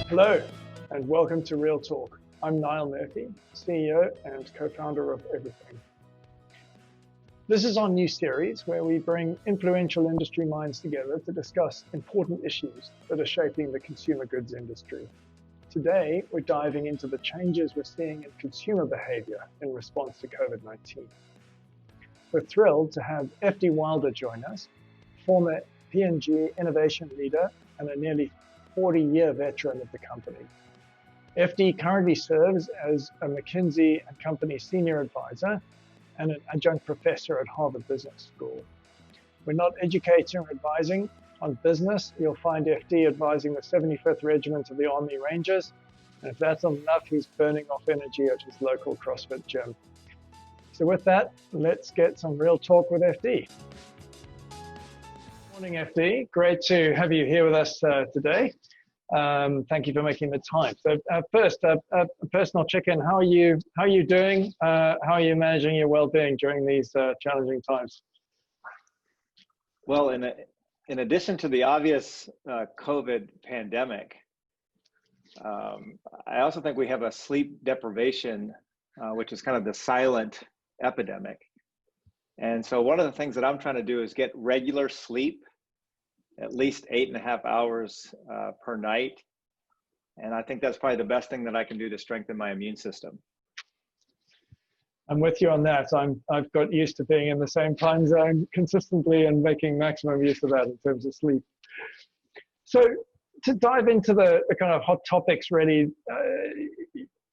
Hello, and welcome to Real Talk. I'm Niall Murphy, CEO and co-founder of Evrythng. This is our new series where we bring influential industry minds together to discuss important issues that are shaping the consumer goods industry. Today, we're diving into the changes we're seeing in consumer behavior in response to COVID-19. We're thrilled to have FD Wilder join us, former P&G innovation leader and a nearly 40-year veteran of the company. FD currently serves as a McKinsey Company senior advisor and an adjunct professor at Harvard Business School. We're not educating or advising on business. You'll find FD advising the 75th Regiment of the Army Rangers, and if that's not enough, he's burning off energy at his local CrossFit gym. So with that, let's get some real talk with FD. Morning, FD. Great to have you here with us today. Thank you for making the time. So first, a personal check-in. How are you doing? How are you managing your well-being during these challenging times? Well, in addition to the obvious COVID pandemic, I also think we have a sleep deprivation, which is kind of the silent epidemic. And so one of the things that I'm trying to do is get regular sleep, at least 8.5 hours per night. And I think that's probably the best thing that I can do to strengthen my immune system. I'm with you on that. I've got used to being in the same time zone consistently and making maximum use of that in terms of sleep. So to dive into the kind of hot topics really,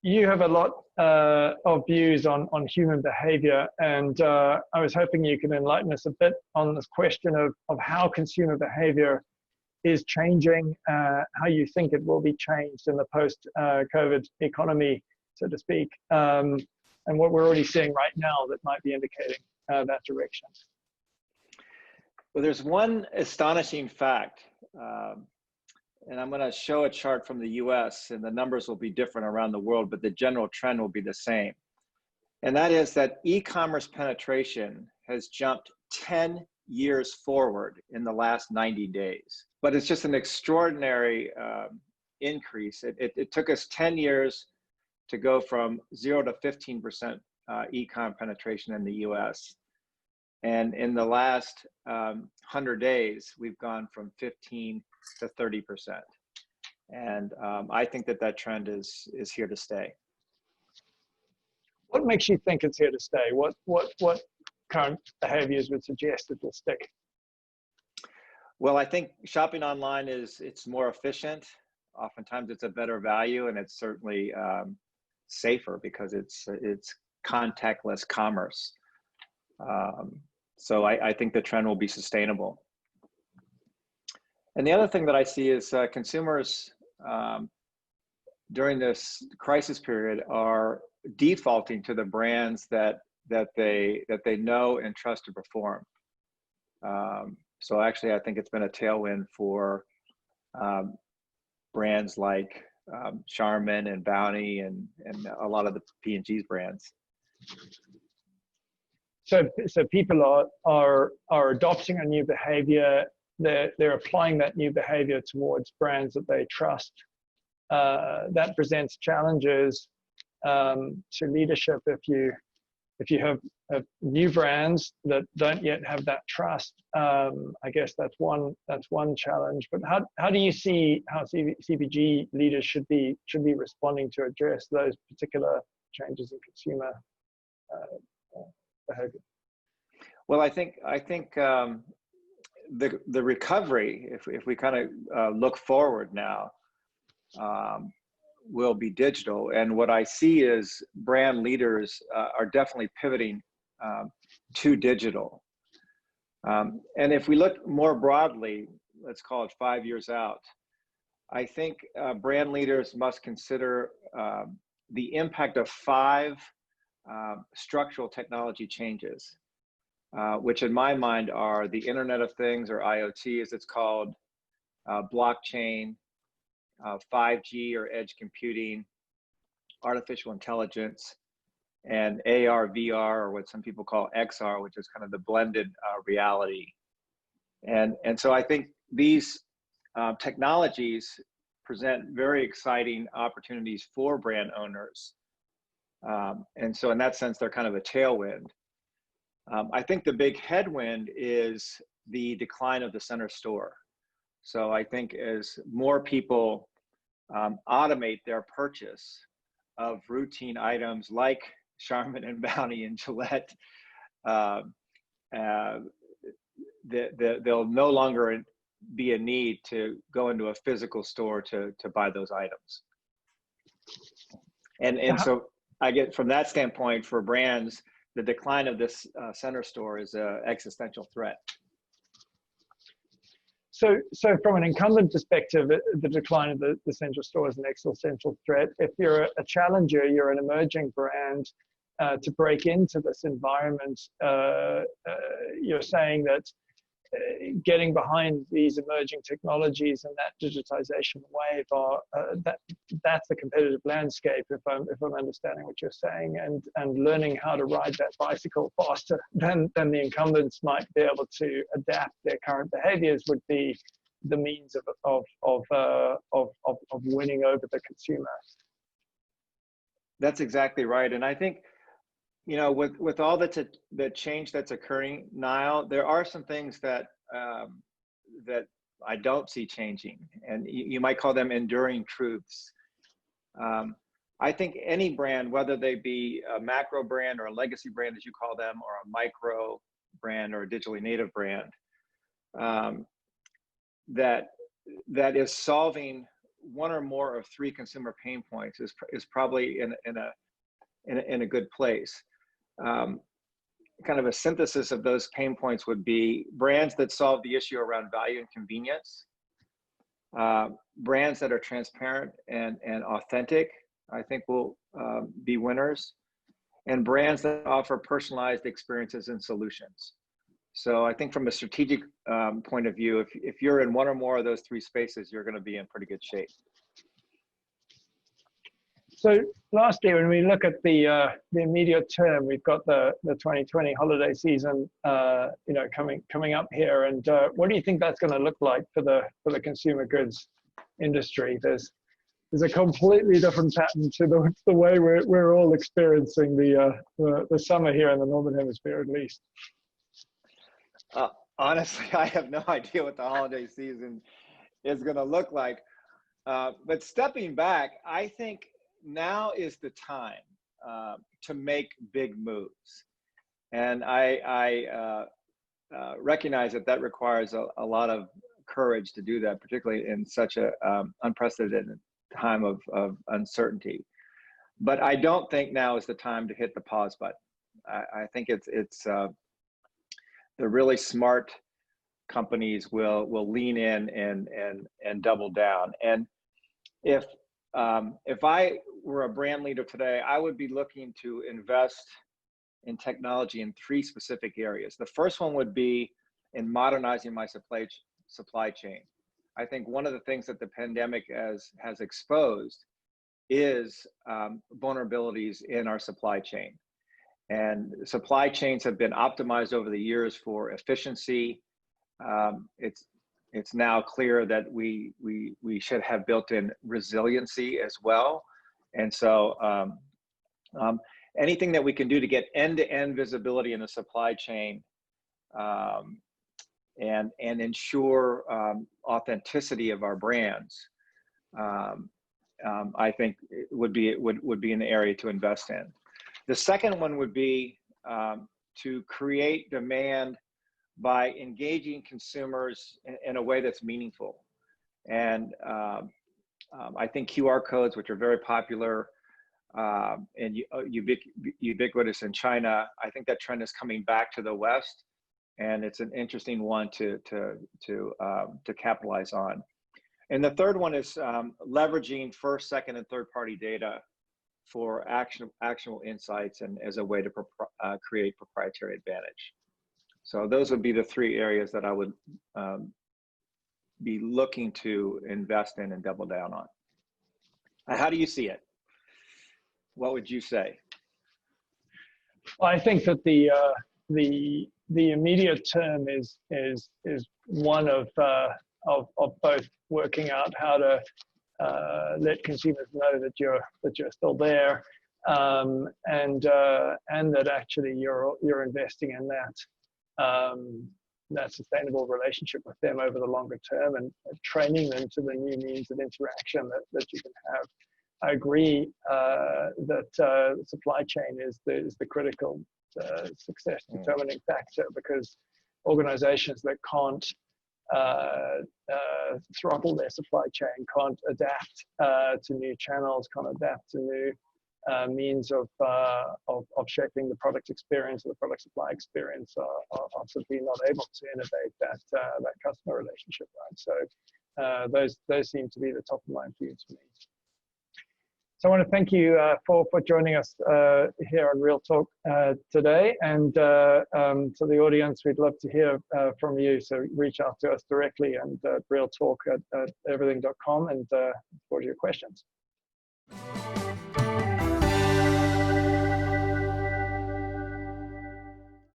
you have a lot of views on human behavior, and I was hoping you could enlighten us a bit on this question of how consumer behavior is changing, how you think it will be changed in the post-COVID economy, so to speak, and what we're already seeing right now that might be indicating that direction. Well, there's one astonishing fact. And I'm going to show a chart from the US, and the numbers will be different around the world, but the general trend will be the same. And that is that e-commerce penetration has jumped 10 years forward in the last 90 days. But it's just an extraordinary increase. It took us 10 years to go from 0 to 15% e-com penetration in the US. And in the last 100 days, we've gone from 15 to 30%. And I think that trend is here to stay. What makes you think it's here to stay? What current behaviors would suggest it will stick? Well, I think shopping online it's more efficient. Oftentimes it's a better value, and it's certainly safer because it's contactless commerce. So I think the trend will be sustainable. And the other thing that I see is consumers during this crisis period are defaulting to the brands that they know and trust to perform. So actually, I think it's been a tailwind for brands like Charmin and Bounty and a lot of the P&G's brands. So people are adopting a new behavior. They're applying that new behavior towards brands that they trust. That presents challenges to leadership if you have new brands that don't yet have that trust. I guess that's one challenge. But how do you see how CPG leaders should be responding to address those particular changes in consumer behavior? Well, I think the recovery, if we kind of look forward now, will be digital. And what I see is brand leaders are definitely pivoting to digital. And if we look more broadly, let's call it 5 years out, I think brand leaders must consider the impact of 5 structural technology changes, which in my mind are the Internet of Things, or IoT as it's called, blockchain, 5G or edge computing, artificial intelligence, and AR, VR, or what some people call XR, which is kind of the blended reality. And so I think these technologies present very exciting opportunities for brand owners. And so in that sense, they're kind of a tailwind. I think the big headwind is the decline of the center store. So I think as more people automate their purchase of routine items like Charmin and Bounty and Gillette, there'll no longer be a need to go into a physical store to buy those items. And so I get from that standpoint for brands, the decline of this center store is an existential threat. So from an incumbent perspective, the decline of the central store is an existential threat. If you're a challenger, you're an emerging brand, to break into this environment, you're saying that getting behind these emerging technologies and that digitization wave that's the competitive landscape, if I'm understanding what you're saying, and learning how to ride that bicycle faster than the incumbents might be able to adapt their current behaviors would be the means of winning over the consumer. That's exactly right. And I think, you know, with all the change that's occurring, Niall, there are some things that that I don't see changing, and you might call them enduring truths. I think any brand, whether they be a macro brand or a legacy brand, as you call them, or a micro brand or a digitally native brand, that is solving one or more of three consumer pain points is probably in a good place. Kind of a synthesis of those pain points would be brands that solve the issue around value and convenience, brands that are transparent and authentic, I think will be winners, and brands that offer personalized experiences and solutions. So I think from a strategic point of view, if you're in one or more of those three spaces, you're going to be in pretty good shape. So lastly, when we look at the immediate term, we've got the 2020 holiday season, you know, coming up here, and what do you think that's going to look like for the consumer goods industry? There's a completely different pattern to the way we're all experiencing the summer here in the Northern Hemisphere, at least. Honestly, I have no idea what the holiday season is going to look like. But stepping back, I think now is the time to make big moves. And I recognize that requires a lot of courage to do that, particularly in such a unprecedented time of uncertainty. But I don't think now is the time to hit the pause button. I think it's the really smart companies will lean in and double down. And if I were a brand leader today, I would be looking to invest in technology in three specific areas. The first one would be in modernizing my supply chain. I think one of the things that the pandemic has exposed is vulnerabilities in our supply chain. And supply chains have been optimized over the years for efficiency. It's now clear that we should have built-in resiliency as well. And so anything that we can do to get end-to-end visibility in the supply chain and ensure authenticity of our brands, I think would be an area to invest in. The second one would be to create demand by engaging consumers in a way that's meaningful. And I think QR codes, which are very popular and ubiquitous in China, I think that trend is coming back to the West, and it's an interesting one to capitalize on. And the third one is leveraging first, second, and third-party data for actionable insights and as a way to create proprietary advantage. So those would be the three areas that I would be looking to invest in and double down on. How do you see it? What would you say? Well, I think that the immediate term is one of of both working out how to let consumers know that you're still there, and that actually you're investing in that sustainable relationship with them over the longer term, and training them to the new means of interaction that you can have. I agree that supply chain is the critical success determining factor, because organizations that can't throttle their supply chain, can't adapt to new channels, can't adapt to new means of shaping the product experience or the product supply experience, are simply not able to innovate that customer relationship, right? So those seem to be the top of mind views for me. So I want to thank you for joining us here on Real Talk today, and to the audience, we'd love to hear from you. So reach out to us directly and realtalk@evrythng.com, and forward your questions.